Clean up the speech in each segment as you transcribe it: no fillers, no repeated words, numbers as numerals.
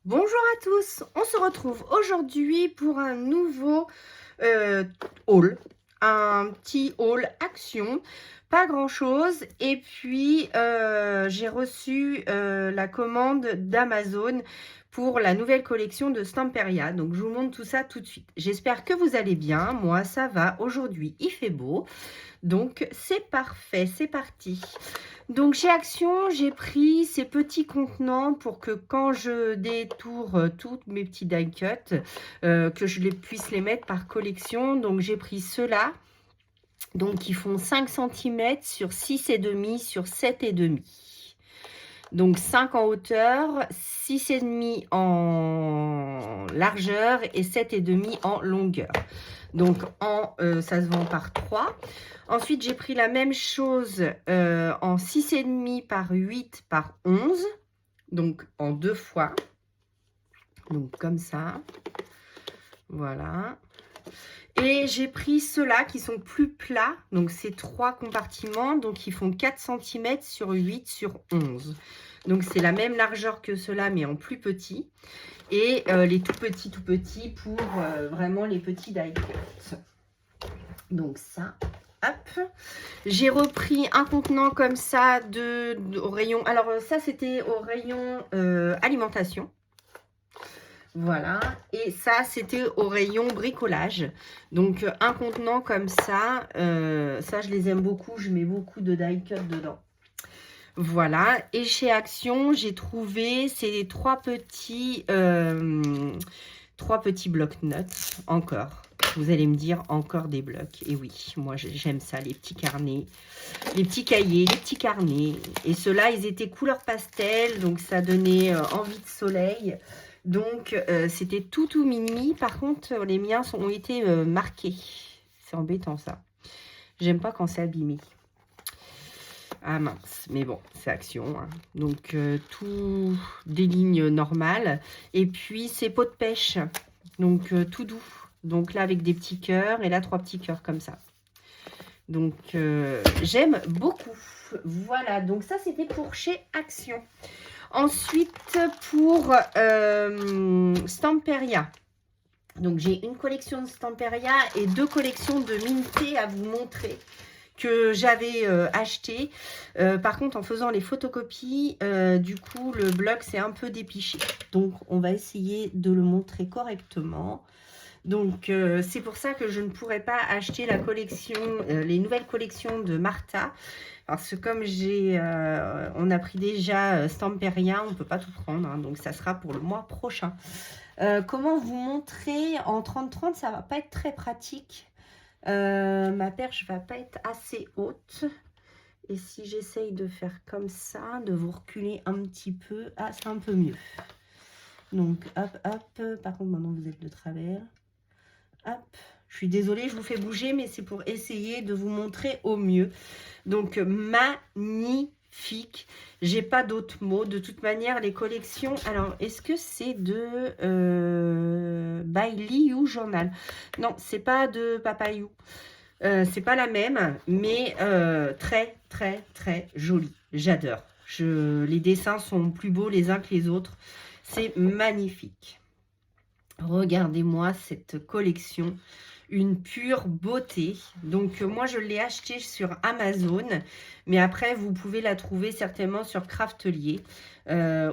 Bonjour à tous, on se retrouve aujourd'hui pour un nouveau haul, un petit haul action, pas grand chose. Et puis j'ai reçu la commande d'Amazon pour la nouvelle collection de Stamperia. Donc je vous montre tout ça tout de suite. J'espère que vous allez bien, moi ça va, aujourd'hui il fait beau. Donc c'est parfait, c'est parti. Donc chez Action, j'ai pris ces petits contenants pour que quand je détourne tous mes petits die cuts, que je puisse les mettre par collection. Donc j'ai pris ceux-là, donc qui font 5 cm sur 6,5 sur 7,5. Donc 5 en hauteur, 6,5 en largeur et 7,5 en longueur. Donc ça se vend par 3. Ensuite, j'ai pris la même chose en 6,5 par 8 par 11. Donc en 2 fois. Donc comme ça. Voilà. Et j'ai pris ceux-là qui sont plus plats. Donc c'est 3 compartiments. Donc ils font 4 cm sur 8 sur 11. Donc c'est la même largeur que ceux-là, mais en plus petit. Et les tout petits pour vraiment les petits die cuts. Donc ça, hop. J'ai repris un contenant comme ça au rayon. Alors ça, c'était au rayon alimentation. Voilà. Et ça, c'était au rayon bricolage. Donc un contenant comme ça. Ça, je les aime beaucoup. Je mets beaucoup de die cut dedans. Voilà. Et chez Action, j'ai trouvé ces 3 petits blocs-notes encore. Vous allez me dire encore des blocs. Et oui, moi j'aime ça, les petits carnets, les petits cahiers, les petits carnets. Et ceux-là, ils étaient couleur pastel, donc ça donnait envie de soleil. Donc c'était tout mini. Par contre, les miens ont été marqués. C'est embêtant ça. J'aime pas quand c'est abîmé. Ah mince, mais bon, c'est Action. Hein. Donc tout des lignes normales. Et puis ces pots de pêche. Donc tout doux. Donc là avec des petits cœurs et là 3 petits cœurs comme ça. Donc j'aime beaucoup. Voilà, donc ça c'était pour chez Action. Ensuite pour Stamperia. Donc j'ai une collection de Stamperia et 2 collections de Minté à vous montrer que j'avais acheté. Par contre, en faisant les photocopies, du coup, le bloc s'est un peu dépiché. Donc, on va essayer de le montrer correctement. Donc, c'est pour ça que je ne pourrais pas acheter la collection, les nouvelles collections de Martha. Parce que comme on a pris déjà Stamperia, on ne peut pas tout prendre. Hein, donc, ça sera pour le mois prochain. Comment vous montrer en 30-30, ça ne va pas être très pratique. Ma perche va pas être assez haute. Et si j'essaye de faire comme ça, de vous reculer un petit peu, ah, c'est un peu mieux. Donc, hop, hop. Par contre, maintenant, vous êtes de travers. Hop. Je suis désolée, je vous fais bouger, mais c'est pour essayer de vous montrer au mieux. Donc, magnifique. J'ai pas d'autres mots. De toute manière, les collections... Alors, est-ce que c'est de Bailey ou Journal? Non, c'est pas de Papayou. C'est pas la même, mais très, très, très jolie. J'adore. Les dessins sont plus beaux les uns que les autres. C'est magnifique. Regardez-moi cette collection. Une pure beauté. Donc, moi, je l'ai acheté sur Amazon. Mais après, vous pouvez la trouver certainement sur Craftelier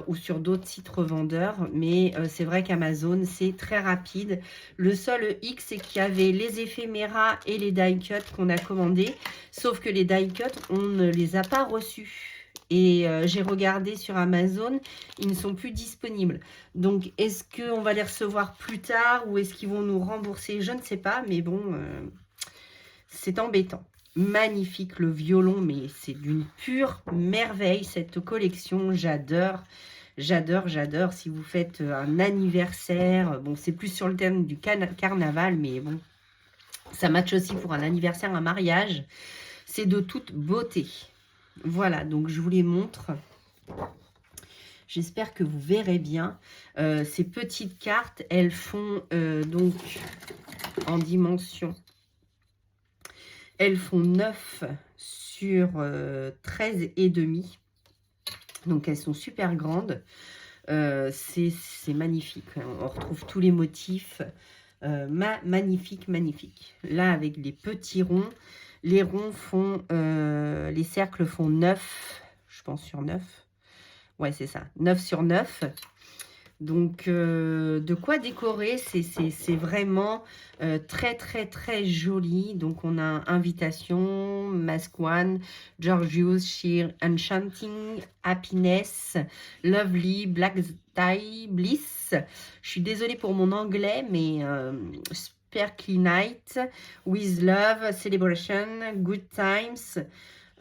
ou sur d'autres sites revendeurs. Mais c'est vrai qu'Amazon, c'est très rapide. Le seul X, c'est qu'il y avait les éphéméras et les die cuts qu'on a commandés. Sauf que les die cuts, on ne les a pas reçus. Et j'ai regardé sur Amazon, ils ne sont plus disponibles. Donc, est-ce qu'on va les recevoir plus tard ou est-ce qu'ils vont nous rembourser? Je ne sais pas, mais bon, c'est embêtant. Magnifique le violon, mais c'est d'une pure merveille cette collection. J'adore, j'adore, j'adore. Si vous faites un anniversaire, bon, c'est plus sur le thème du carnaval, mais bon, ça match aussi pour un anniversaire, un mariage. C'est de toute beauté. Voilà, donc je vous les montre. J'espère que vous verrez bien. Ces petites cartes, elles font donc en dimension. Elles font 9 sur 13,5. Donc elles sont super grandes. C'est magnifique. On retrouve tous les motifs. Magnifique, magnifique. Là, avec les petits ronds, les ronds font, les cercles font 9, je pense sur 9. Ouais, c'est ça, 9 sur 9. Donc, de quoi décorer, c'est vraiment très, très, très joli. Donc, on a Invitation, Mask One, Georgios, Sheer, Enchanting, Happiness, Lovely, Black Tie, Bliss. Je suis désolée pour mon anglais, mais Sparkly Night, With Love, Celebration, Good Times.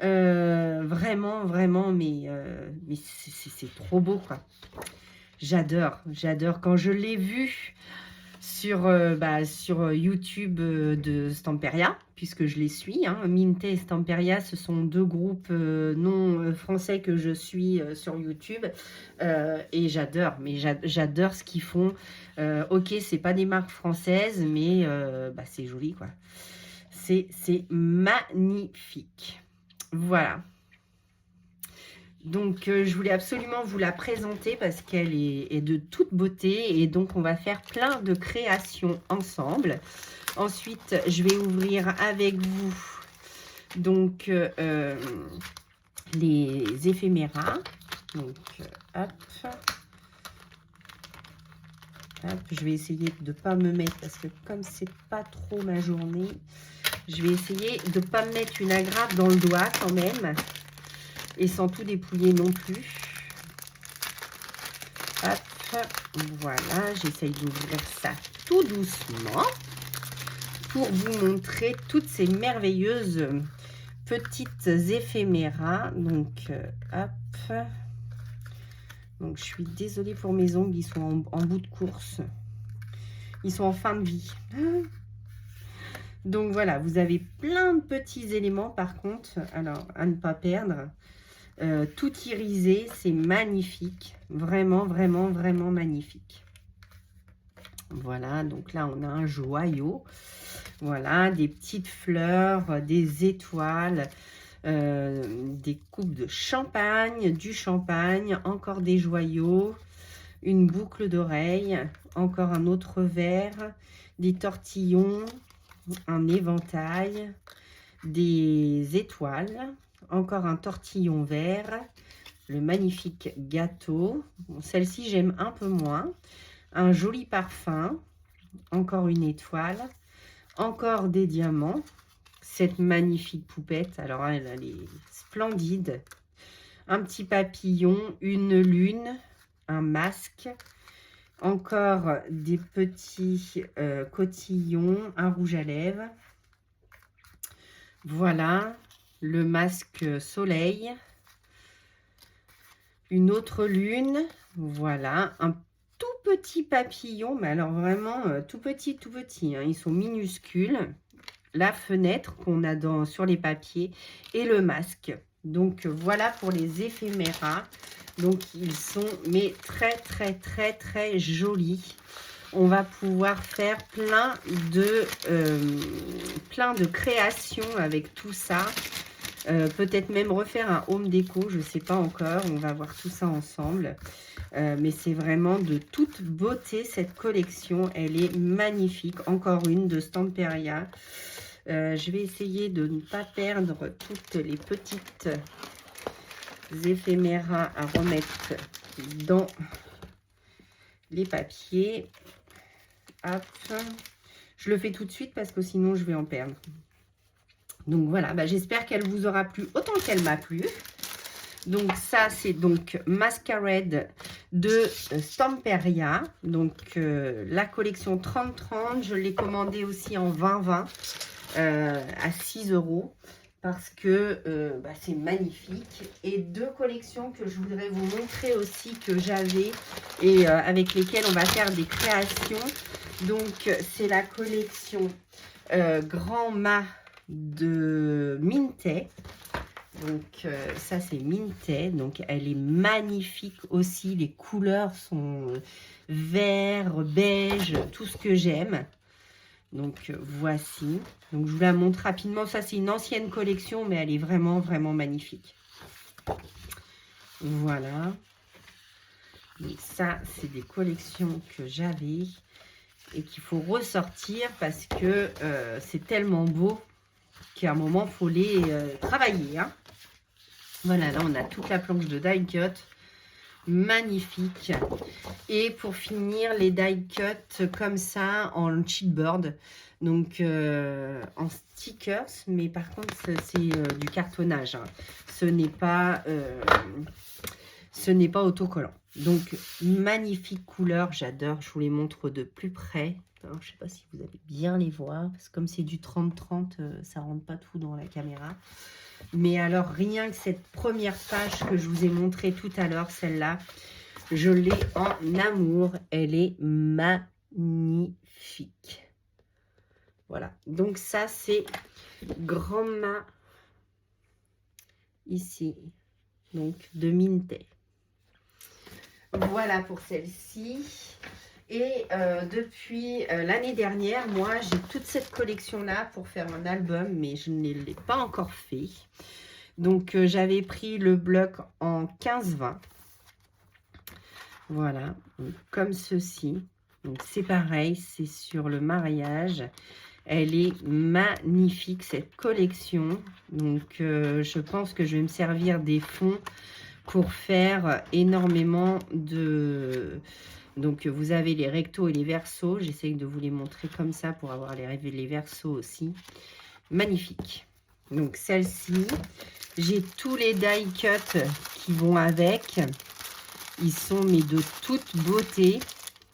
Vraiment, vraiment, mais c'est trop beau, quoi. J'adore, j'adore. Quand je l'ai vu sur YouTube de Stamperia, puisque je les suis, hein, Minte et Stamperia, ce sont deux groupes non français que je suis sur YouTube. Et j'adore, mais j'adore ce qu'ils font. Ok, c'est pas des marques françaises, mais c'est joli, quoi. C'est magnifique. Voilà. Donc, je voulais absolument vous la présenter parce qu'elle est de toute beauté. Et donc, on va faire plein de créations ensemble. Ensuite, je vais ouvrir avec vous donc les éphéméras. Donc, hop. Hop, je vais essayer de ne pas me mettre, parce que comme c'est pas trop ma journée, je vais essayer de ne pas me mettre une agrafe dans le doigt quand même. Et sans tout dépouiller non plus. Hop, voilà, j'essaye d'ouvrir ça tout doucement pour vous montrer toutes ces merveilleuses petites éphéméras. Donc, hop. Donc, je suis désolée pour mes ongles, ils sont en bout de course. Ils sont en fin de vie. Donc, voilà, vous avez plein de petits éléments par contre, alors à ne pas perdre. Tout irisé, c'est magnifique. Vraiment, vraiment, vraiment magnifique. Voilà, donc là, on a un joyau. Voilà, des petites fleurs, des étoiles, des coupes de champagne, du champagne, encore des joyaux, une boucle d'oreille, encore un autre verre, des tortillons, un éventail, des étoiles, encore un tortillon vert, le magnifique gâteau. Bon, celle-ci, j'aime un peu moins. Un joli parfum, encore une étoile, encore des diamants. Cette magnifique poupette, alors elle est splendide. Un petit papillon, une lune, un masque. Encore des petits cotillons, un rouge à lèvres. Voilà. Le masque soleil, une autre lune, voilà, un tout petit papillon, mais alors vraiment tout petit, hein, ils sont minuscules, la fenêtre qu'on a sur les papiers et le masque. Donc voilà pour les éphéméras, donc ils sont mais très, très, très, très jolis. On va pouvoir faire plein de créations avec tout ça. Peut-être même refaire un home déco, je ne sais pas encore, on va voir tout ça ensemble. Mais c'est vraiment de toute beauté cette collection, elle est magnifique. Encore une de Stamperia. Je vais essayer de ne pas perdre toutes les petites éphéméras à remettre dans les papiers. Hop. Je le fais tout de suite parce que sinon je vais en perdre. Donc voilà, j'espère qu'elle vous aura plu autant qu'elle m'a plu. Donc ça, c'est donc Masquerade de Stamperia. Donc la collection 30-30, je l'ai commandée aussi en 20-20 à 6 € parce que c'est magnifique. Et deux collections que je voudrais vous montrer aussi que j'avais et avec lesquelles on va faire des créations. Donc c'est la collection Grand Mât de Minte. Donc ça c'est Minte, donc elle est magnifique aussi, les couleurs sont vert, beige, tout ce que j'aime. Donc voici, donc je vous la montre rapidement. Ça c'est une ancienne collection mais elle est vraiment vraiment magnifique. Voilà, Donc ça, c'est des collections que j'avais et qu'il faut ressortir parce que c'est tellement beau qu'à un moment, il faut les travailler. Hein. Voilà, là, on a toute la planche de die cut. Magnifique. Et pour finir, les die cut comme ça en chipboard. Donc, en stickers. Mais par contre, c'est du cartonnage. Hein. Ce n'est pas autocollant. Donc, magnifique couleur. J'adore. Je vous les montre de plus près. Alors, je ne sais pas si vous allez bien les voir. Parce que comme c'est du 30-30, ça ne rentre pas tout dans la caméra. Mais alors, rien que cette première page que je vous ai montrée tout à l'heure, celle-là, je l'ai en amour. Elle est magnifique. Voilà. Donc, ça, c'est Grandma ici. Donc, de Minté. Voilà pour celle-ci. Et depuis l'année dernière, moi, j'ai toute cette collection-là pour faire un album, mais je ne l'ai pas encore fait. Donc, j'avais pris le bloc en 15-20. Voilà, donc, comme ceci. Donc, c'est pareil, c'est sur le mariage. Elle est magnifique, cette collection. Donc, je pense que je vais me servir des fonds pour faire énormément de... Donc, vous avez les rectos et les versos. J'essaye de vous les montrer comme ça pour avoir les versos aussi. Magnifique. Donc, celle-ci, j'ai tous les die cut qui vont avec. Ils sont mais de toute beauté.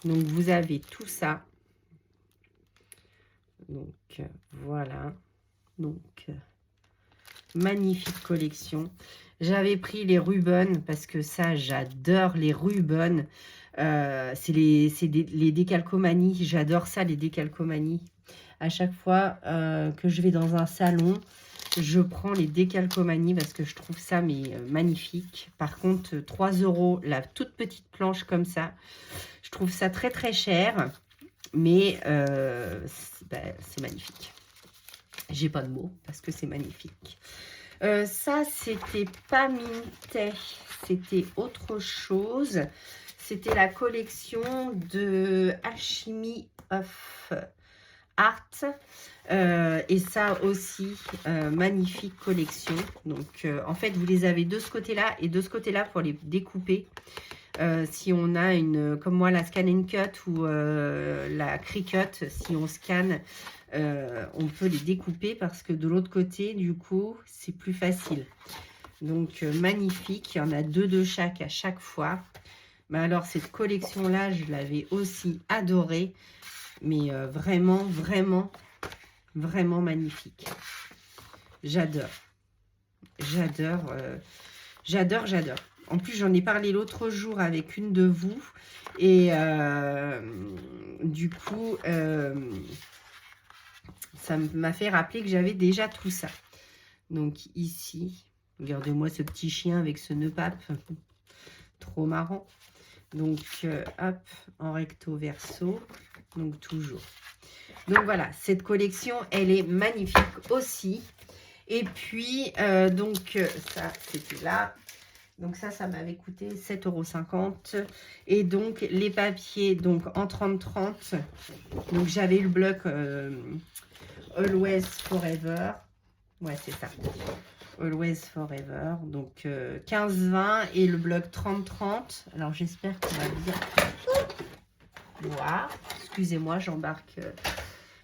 Donc, vous avez tout ça. Donc, voilà. Donc, magnifique collection. J'avais pris les Rubens parce que ça, j'adore les Rubens. C'est les décalcomanies. J'adore ça, les décalcomanies. À chaque fois que je vais dans un salon, je prends les décalcomanies parce que je trouve ça mais magnifique. Par contre, 3 €, la toute petite planche comme ça. Je trouve ça très très cher. Mais c'est magnifique. J'ai pas de mots parce que c'est magnifique. Ça, c'était pas Minté, c'était autre chose. C'était la collection de Alchemy of Art. Et ça aussi, magnifique collection. Donc, en fait, vous les avez de ce côté-là et de ce côté-là pour les découper. Si on a une, comme moi, la Scan and Cut ou la Cricut, si on scanne, on peut les découper parce que de l'autre côté, du coup, c'est plus facile. Donc, magnifique. Il y en a 2 de chaque à chaque fois. Mais alors, cette collection-là, je l'avais aussi adorée. Mais vraiment, vraiment, vraiment magnifique. J'adore. J'adore. J'adore. En plus, j'en ai parlé l'autre jour avec une de vous. Et du coup, ça m'a fait rappeler que j'avais déjà tout ça. Donc ici, regardez-moi ce petit chien avec ce nœud pape. Trop marrant. Donc, hop, en recto verso. Donc, toujours. Donc, voilà, cette collection, elle est magnifique aussi. Et puis, donc, ça, c'était là. Donc, ça m'avait coûté 7,50 €. Et donc, les papiers, donc, en 30-30. Donc, j'avais le bloc Always Forever. Ouais, c'est ça. Always Forever. Donc, 15-20 et le bloc 30-30. Alors, j'espère qu'on va bien... Voilà. Excusez-moi, j'embarque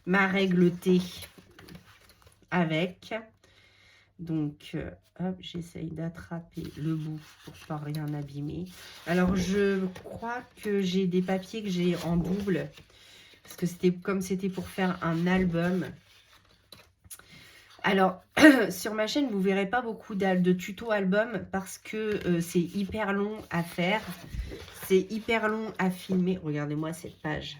ma règle T avec. Donc, hop, j'essaye d'attraper le bout pour pas rien abîmer. Alors, je crois que j'ai des papiers que j'ai en double. Parce que c'était comme c'était pour faire un album. Alors, sur ma chaîne, vous ne verrez pas beaucoup de tutos album parce que c'est hyper long à faire. C'est hyper long à filmer. Regardez-moi cette page.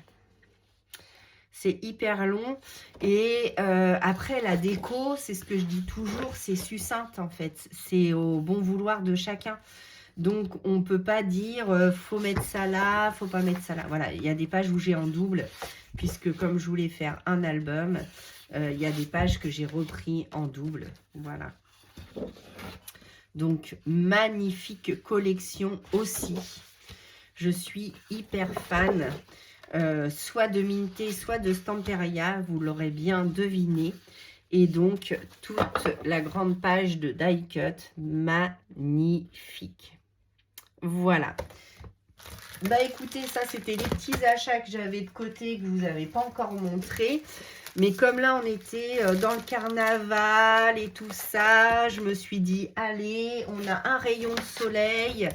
C'est hyper long. Et après, la déco, c'est ce que je dis toujours, c'est succinct en fait. C'est au bon vouloir de chacun. Donc, on ne peut pas dire faut mettre ça là, faut pas mettre ça là. Voilà, il y a des pages où j'ai en double, puisque comme je voulais faire un album, il y a des pages que j'ai repris en double. Voilà. Donc, magnifique collection aussi. Je suis hyper fan, soit de Minté, soit de Stamperia, vous l'aurez bien deviné. Et donc, toute la grande page de die cut, magnifique. Voilà. Bah écoutez, ça c'était les petits achats que j'avais de côté que je vous avais pas encore montré. Mais comme là on était dans le carnaval et tout ça, je me suis dit allez, on a un rayon de soleil.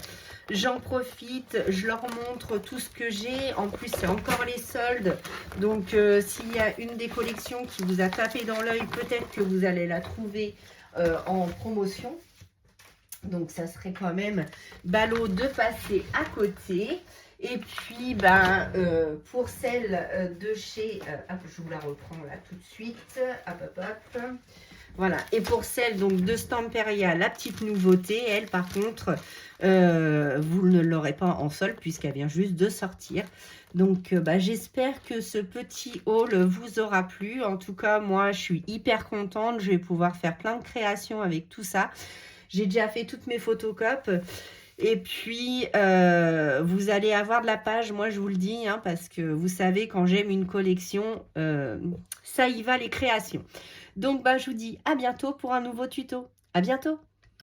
J'en profite, je leur montre tout ce que j'ai. En plus, c'est encore les soldes. Donc, s'il y a une des collections qui vous a tapé dans l'œil, peut-être que vous allez la trouver en promotion. Donc, ça serait quand même ballot de passer à côté. Et puis, ben, pour celle de chez... hop, je vous la reprends là tout de suite. Hop, hop, hop. Voilà. Et pour celle donc de Stamperia, la petite nouveauté, elle, par contre, vous ne l'aurez pas en solde puisqu'elle vient juste de sortir. Donc, bah, j'espère que ce petit haul vous aura plu. En tout cas, moi, je suis hyper contente. Je vais pouvoir faire plein de créations avec tout ça. J'ai déjà fait toutes mes photocopies. Et puis, vous allez avoir de la page, moi je vous le dis, hein, parce que vous savez, quand j'aime une collection, ça y va les créations. Donc, bah, je vous dis à bientôt pour un nouveau tuto. À bientôt!